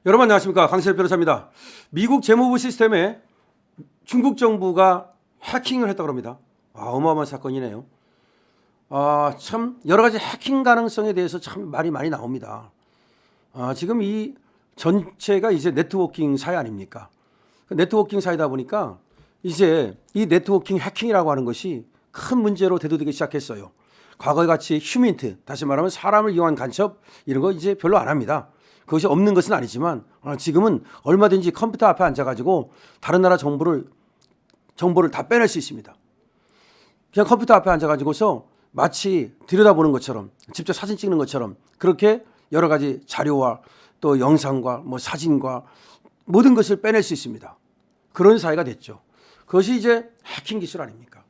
여러분 안녕하십니까, 강세일 변호사입니다. 미국 재무부 시스템에 중국 정부가 해킹을 했다고 합니다. 어마어마한 사건이네요. 참 여러 가지 해킹 가능성에 대해서 참 말이 많이 나옵니다. 지금 이 전체가 이제 네트워킹 사회 아닙니까? 그 네트워킹 사회다 보니까 이제 이 네트워킹 해킹이라고 하는 것이 큰 문제로 대두되기 시작했어요. 과거에 같이 휴민트, 다시 말하면 사람을 이용한 간첩, 이런 거 이제 별로 안 합니다. 그것이 없는 것은 아니지만 지금은 얼마든지 컴퓨터 앞에 앉아가지고 다른 나라 정보를 다 빼낼 수 있습니다. 그냥 컴퓨터 앞에 앉아가지고서 마치 들여다보는 것처럼, 직접 사진 찍는 것처럼 그렇게 여러 가지 자료와 또 영상과 사진과 모든 것을 빼낼 수 있습니다. 그런 사회가 됐죠. 그것이 이제 해킹 기술 아닙니까?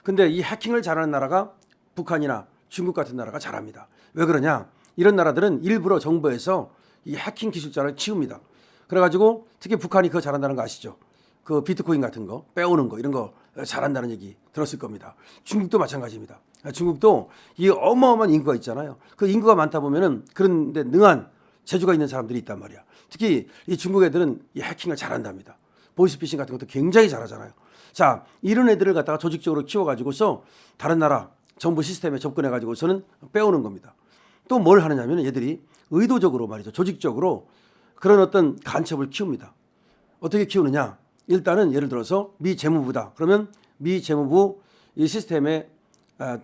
근데 이 해킹을 잘하는 나라가 북한이나 중국 같은 나라가 잘합니다. 왜 그러냐? 이런 나라들은 일부러 정부에서 이 해킹 기술자를 키웁니다. 그래가지고 특히 북한이 그거 잘한다는 거 아시죠? 그 비트코인 같은 거 빼오는 거 이런 거 잘한다는 얘기 들었을 겁니다. 중국도 마찬가지입니다. 중국도 이 어마어마한 인구가 있잖아요. 그 인구가 많다 보면은 그런데 능한 재주가 있는 사람들이 있단 말이야. 특히 이 중국 애들은 이 해킹을 잘한답니다. 보이스피싱 같은 것도 굉장히 잘하잖아요. 자, 이런 애들을 갖다가 조직적으로 키워가지고서 다른 나라 정부 시스템에 접근해가지고서는 빼오는 겁니다. 또 뭘 하느냐면 얘들이 의도적으로 말이죠. 조직적으로 그런 어떤 간첩을 키웁니다. 어떻게 키우느냐? 일단은 예를 들어서 미 재무부다. 그러면 미 재무부 이 시스템에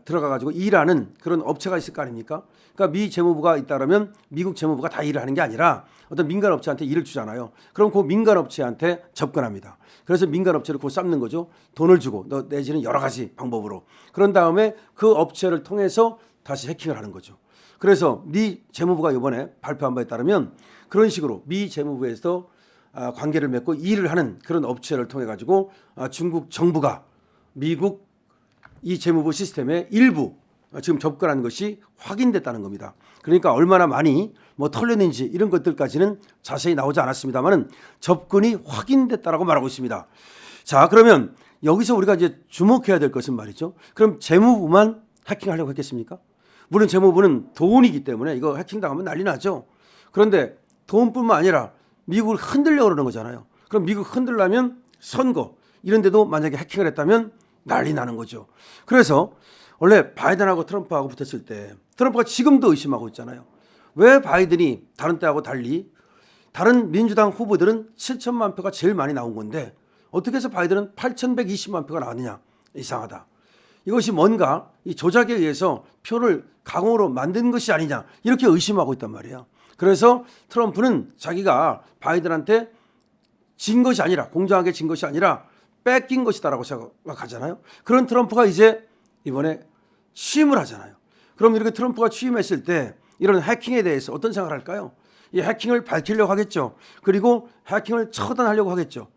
들어가 가지고 일하는 그런 업체가 있을 거 아닙니까? 그러니까 미 재무부가 있다 그러면 미국 재무부가 다 일을 하는 게 아니라 어떤 민간 업체한테 일을 주잖아요. 그럼 그 민간 업체한테 접근합니다. 그래서 민간 업체를 곧 쌓는 거죠. 돈을 주고 내지는 여러 가지 방법으로. 그런 다음에 그 업체를 통해서 다시 해킹을 하는 거죠. 그래서 미 재무부가 이번에 발표한 바에 따르면 그런 식으로 미 재무부에서 관계를 맺고 일을 하는 그런 업체를 통해 가지고 중국 정부가 미국 이 재무부 시스템의 일부 지금 접근한 것이 확인됐다는 겁니다. 그러니까 얼마나 많이 털렸는지 이런 것들까지는 자세히 나오지 않았습니다만은 접근이 확인됐다라고 말하고 있습니다. 자, 그러면 여기서 우리가 이제 주목해야 될 것은 말이죠. 그럼 재무부만 해킹하려고 했겠습니까? 물론 재무부는 돈이기 때문에 이거 해킹당하면 난리 나죠. 그런데 돈뿐만 아니라 미국을 흔들려고 그러는 거잖아요. 그럼 미국 흔들려면 선거 이런 데도 만약에 해킹을 했다면 난리 나는 거죠. 그래서 원래 바이든하고 트럼프하고 붙었을 때 트럼프가 지금도 의심하고 있잖아요. 왜 바이든이 다른 때하고 달리 다른 민주당 후보들은 7천만 표가 제일 많이 나온 건데 어떻게 해서 바이든은 8,120만 표가 나왔느냐? 이상하다. 이것이 뭔가 이 조작에 의해서 표를 강호로 만든 것이 아니냐 이렇게 의심하고 있단 말이에요. 그래서 트럼프는 자기가 바이든한테 진 것이 아니라 공정하게 진 것이 아니라 뺏긴 것이다라고 생각하잖아요. 그런 트럼프가 이제 이번에 취임을 하잖아요. 그럼 이렇게 트럼프가 취임했을 때 이런 해킹에 대해서 어떤 생각을 할까요? 이 해킹을 밝히려고 하겠죠. 그리고 해킹을 처단하려고 하겠죠.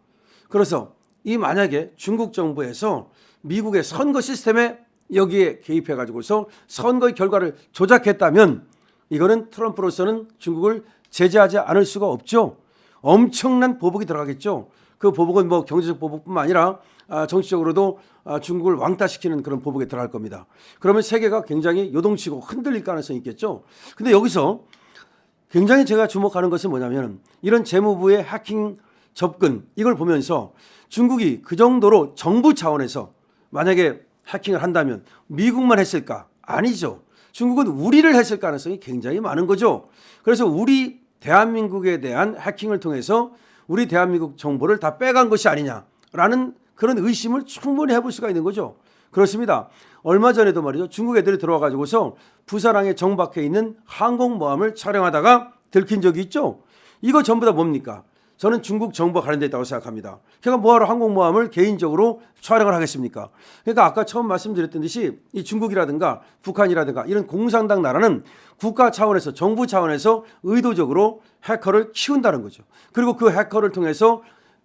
그래서 이 만약에 중국 정부에서 미국의 선거 시스템에 여기에 개입해 가지고서 선거의 결과를 조작했다면 이거는 트럼프로서는 중국을 제재하지 않을 수가 없죠. 엄청난 보복이 들어가겠죠. 그 보복은 경제적 보복뿐만 아니라 정치적으로도 중국을 왕따시키는 그런 보복에 들어갈 겁니다. 그러면 세계가 굉장히 요동치고 흔들릴 가능성이 있겠죠. 근데 여기서 굉장히 제가 주목하는 것은 뭐냐면 이런 재무부의 해킹 접근 이걸 보면서 중국이 그 정도로 정부 차원에서 만약에 해킹을 한다면 미국만 했을까? 아니죠. 중국은 우리를 했을 가능성이 굉장히 많은 거죠. 그래서 우리 대한민국에 대한 해킹을 통해서 우리 대한민국 정보를 다 빼간 것이 아니냐라는 그런 의심을 충분히 해볼 수가 있는 거죠. 그렇습니다. 얼마 전에도 말이죠. 중국 애들이 들어와 가지고서 부산항에 정박해 있는 항공모함을 촬영하다가 들킨 적이 있죠. 이거 전부 다 뭡니까? 저는 중국 정부가 관련되어 있다고 생각합니다. 그러니까 뭐하러 항공모함을 개인적으로 촬영을 하겠습니까? 그러니까 아까 처음 말씀드렸던 듯이 이 중국이라든가 북한이라든가 이런 공산당 나라는 국가 차원에서 정부 차원에서 의도적으로 해커를 키운다는 거죠. 그리고 그 해커를 통해서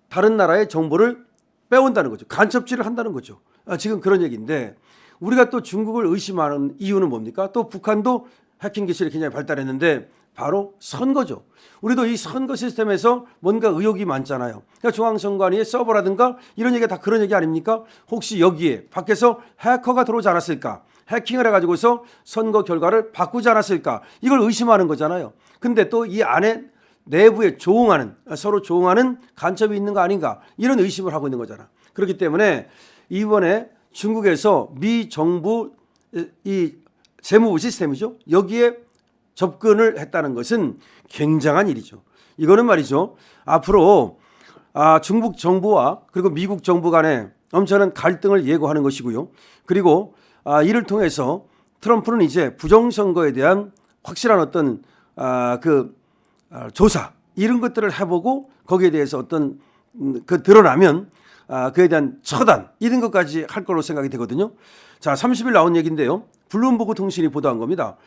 다른 나라의 정보를 빼온다는 거죠. 간첩질을 한다는 거죠. 지금 그런 얘기인데 우리가 또 중국을 의심하는 이유는 뭡니까? 또 북한도 해킹 기술이 굉장히 발달했는데 바로 선거죠. 우리도 이 선거 시스템에서 뭔가 의혹이 많잖아요. 그러니까 중앙선관위의 서버라든가 이런 얘기가 다 그런 얘기 아닙니까? 혹시 여기에 밖에서 해커가 들어오지 않았을까? 해킹을 해가지고서 선거 결과를 바꾸지 않았을까? 이걸 의심하는 거잖아요. 근데 또 이 안에 내부에 조응하는 서로 조응하는 간첩이 있는 거 아닌가 이런 의심을 하고 있는 거잖아. 그렇기 때문에 이번에 중국에서 미 정부 이 재무부 시스템이죠. 여기에 접근을 했다는 것은 굉장한 일이죠. 이거는 말이죠. 앞으로 중국 정부와 그리고 미국 정부 간에 엄청난 갈등을 예고하는 것이고요. 그리고 이를 통해서 트럼프는 이제 부정선거에 대한 확실한 어떤 조사 이런 것들을 해보고 거기에 대해서 어떤 드러나면 그에 대한 처단 이런 것까지 할 거로 생각이 되거든요. 자, 30일 나온 얘기인데요. 블룸버그 통신이 보도한 겁니다.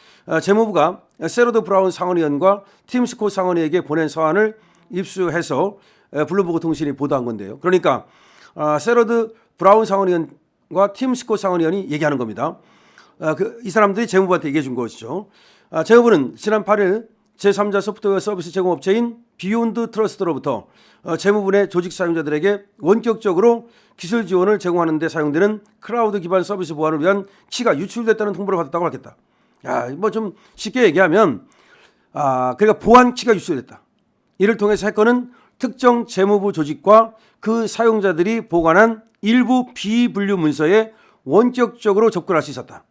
재무부가 세러드 브라운 상원의원과 팀 스콧 상원의에게 보낸 서한을 입수해서 블룸버그 통신이 보도한 건데요. 그러니까 세러드 브라운 상원의원과 팀 스콧 상원의원이 얘기하는 겁니다. 이 사람들이 재무부한테 얘기해 준 것이죠. 재무부는 지난 8일 제3자 소프트웨어 서비스 제공업체인 비욘드 트러스트로부터 재무부 내 조직 사용자들에게 원격적으로 기술 지원을 제공하는 데 사용되는 클라우드 기반 서비스 보안을 위한 키가 유출됐다는 통보를 받았다고 하겠다. 뭐 좀 쉽게 얘기하면 그러니까 보안 키가 유출됐다. 이를 통해서 해커는 특정 재무부 조직과 그 사용자들이 보관한 일부 비분류 문서에 원격적으로 접근할 수 있었다.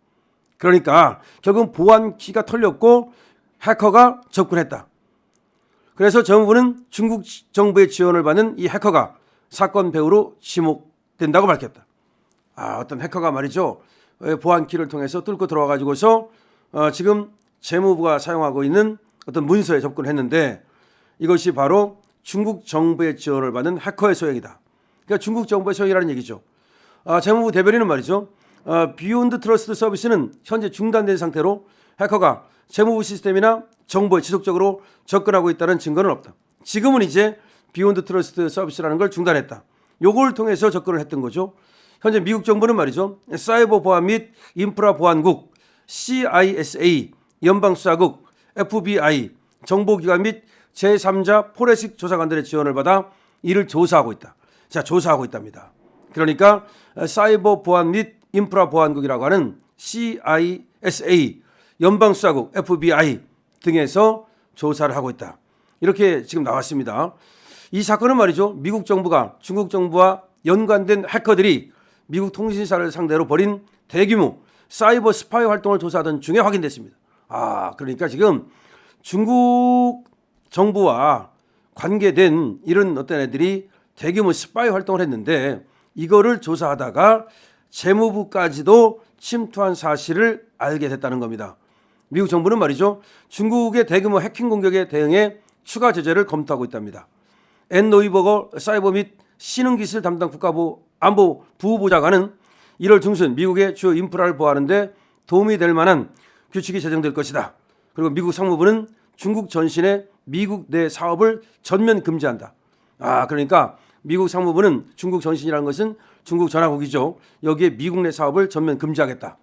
그러니까 결국 보안 키가 털렸고 해커가 접근했다. 그래서 재무부는 중국 정부의 지원을 받는 이 해커가 사건 배후로 지목된다고 밝혔다. 어떤 해커가 말이죠. 보안키를 통해서 뚫고 들어와 가지고서 지금 재무부가 사용하고 있는 어떤 문서에 접근했는데 이것이 바로 중국 정부의 지원을 받는 해커의 소행이다. 그러니까 중국 정부의 소행이라는 얘기죠. 재무부 대변인은 말이죠. 비욘드 트러스트 서비스는 현재 중단된 상태로 해커가 재무부 시스템이나 정보에 지속적으로 접근하고 있다는 증거는 없다. 지금은 이제 비욘드 트러스트 서비스라는 걸 중단했다. 요걸 통해서 접근을 했던 거죠. 현재 미국 정부는 말이죠. 사이버 보안 및 인프라 보안국, CISA, 연방수사국, FBI, 정보기관 및 제3자 포렌식 조사관들의 지원을 받아 이를 조사하고 있다. 자, 조사하고 있답니다. 그러니까 사이버 보안 및 인프라 보안국이라고 하는 CISA, 연방수사국, FBI 등에서 조사를 하고 있다. 이렇게 지금 나왔습니다. 이 사건은 말이죠. 미국 정부가 중국 정부와 연관된 해커들이 미국 통신사를 상대로 벌인 대규모 사이버 스파이 활동을 조사하던 중에 확인됐습니다. 그러니까 지금 중국 정부와 관계된 이런 어떤 애들이 대규모 스파이 활동을 했는데 이거를 조사하다가 재무부까지도 침투한 사실을 알게 됐다는 겁니다. 미국 정부는 말이죠. 중국의 대규모 해킹 공격에 대응해 추가 제재를 검토하고 있답니다. 앤 노이버거 사이버 및 신흥기술 담당 국가안보 부보좌관은 1월 중순 미국의 주요 인프라를 보호하는 데 도움이 될 만한 규칙이 제정될 것이다. 그리고 미국 상무부는 중국 전신의 미국 내 사업을 전면 금지한다. 그러니까 미국 상무부는 중국 전신이라는 것은 중국 전화국이죠. 여기에 미국 내 사업을 전면 금지하겠다.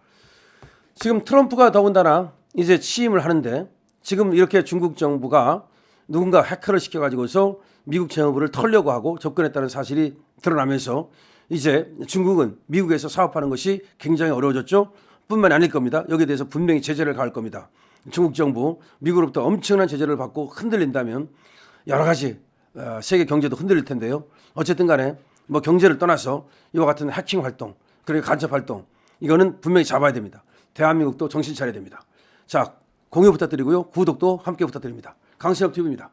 지금 트럼프가 더군다나 이제 취임을 하는데 지금 이렇게 중국 정부가 누군가 해커를 시켜가지고서 미국 재무부를 털려고 하고 접근했다는 사실이 드러나면서 이제 중국은 미국에서 사업하는 것이 굉장히 어려워졌죠. 뿐만이 아닐 겁니다. 여기에 대해서 분명히 제재를 가할 겁니다. 중국 정부 미국으로부터 엄청난 제재를 받고 흔들린다면 여러 가지 세계 경제도 흔들릴 텐데요. 어쨌든 간에 뭐 경제를 떠나서 이와 같은 해킹 활동 그리고 간첩 활동 이거는 분명히 잡아야 됩니다. 대한민국도 정신 차려야 됩니다. 자, 공유 부탁드리고요. 구독도 함께 부탁드립니다. 강신업 TV입니다.